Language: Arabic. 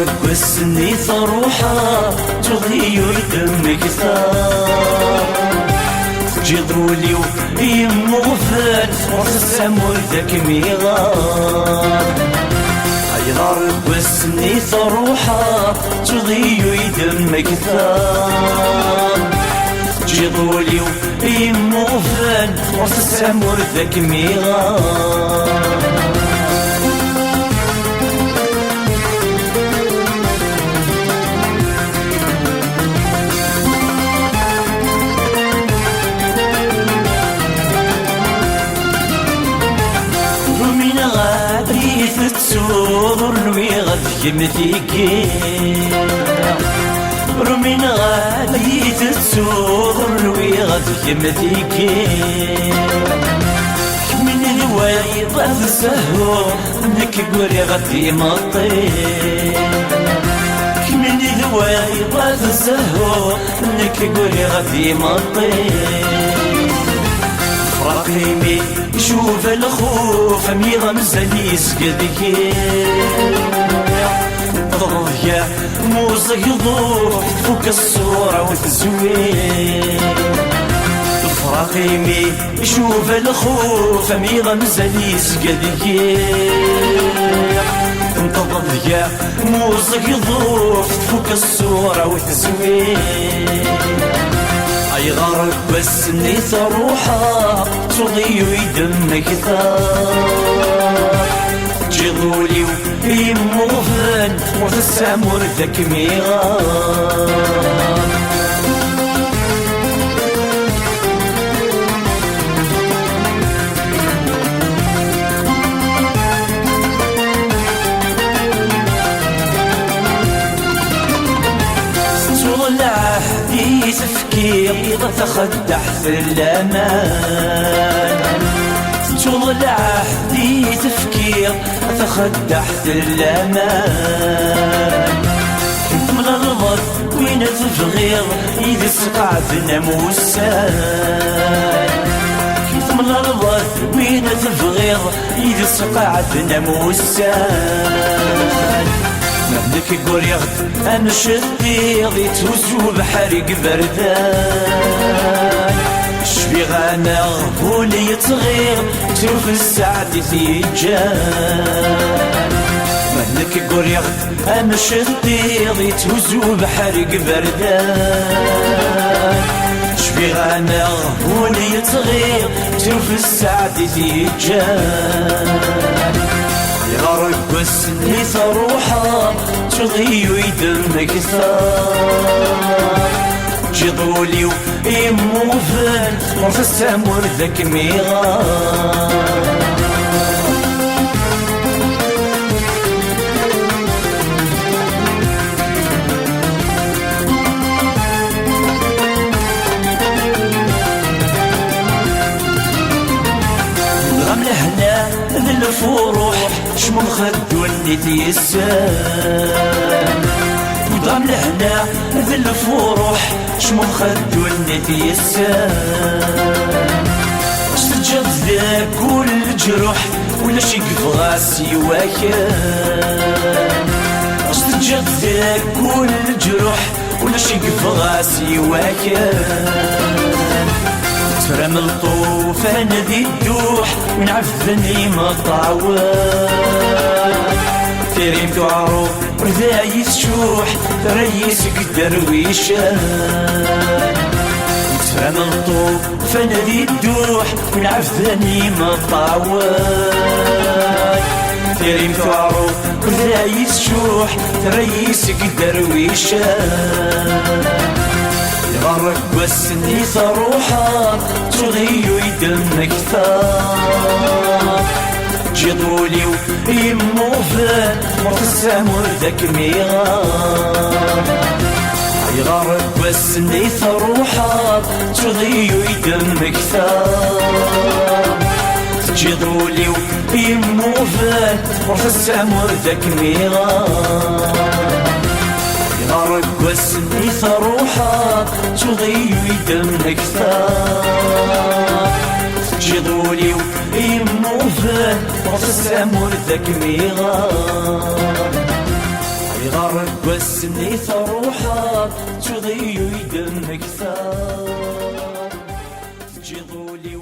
يغرق والسني روحها تغير دمك ثار جذولي ويمو غفال فرص السمور ذاك ميغار يغرق والسني روحها تغير دمك ثار جذولي ويمو غفال فرص السمور ذاك ميغار تسور الويغ ثكمتيكي رمين غادي تسور الويغ ثكمتيكي من الوايض السهو انك قولي غدي مطي من الوايض السهو انك قولي غدي مطي رقيمي شوف الخوف ميغا مزالي يسقدك ضرية موزق يضوف فوق الصورة وتزوين رقيمي شوف الخوف ميغا مزالي يسقدك ضرية موزق يضوف فوق الصورة وتزوين اي غرق بس نيت روحها تضيع دمك ثار جذولي ويمو غفال وفي السمور ذاك ميغار تفكير تخدع في الأمان طول عهدي تفكير تخدع في الأمان من الغض وين تفغير إذا سقعدنا موسان من الغض وين تفغير إذا سقعدنا موسان مهلك قريغ أمشدي غيتوزو بحريق بردان شبيغ أنا غولي يتغير تشوف السعد تيجان مهلك قريغ أمشدي غيتوزو بحريق بردان شبيغ أنا غولي يتغير تشوف السعد تيجان يغرق والسني روحها تضيع دمك ثار جذولي ويمو غفال وفي السمور ذاك ميغار ذي الفروح شمو خدو اللي تيسان ضام لهنا ذي الفروح شمو خدو اللي تيسان استجد ذاك كل جروح ولا شي قفغاسي واكان استجد ذاك كل جروح ولا شي قفغاسي واكان ترم الطوفان ذي الدوح من عفني مطعوان تريم تعرف وذايس شوح تريس قدر ويشان ترم الطوفان ذي الدوح من عفني مطعوان تريم تعرف وذايس شوح تريس قدر ويشان يغرق والسني روحها تغير دمك ثار جذولي ويمو غفال وفي السمور ذاك ميغار يغرق والسني روحها تغير دمك ثار جذولي ويمو غفال وفي السمور ذاك ميغار يغرق والسني روحها تغير دمك ثار جذولي ويمو غفال وفي السمور ذاك ميغار غرق بس نيث روحك تضيو يدمك ثار تجي ضولي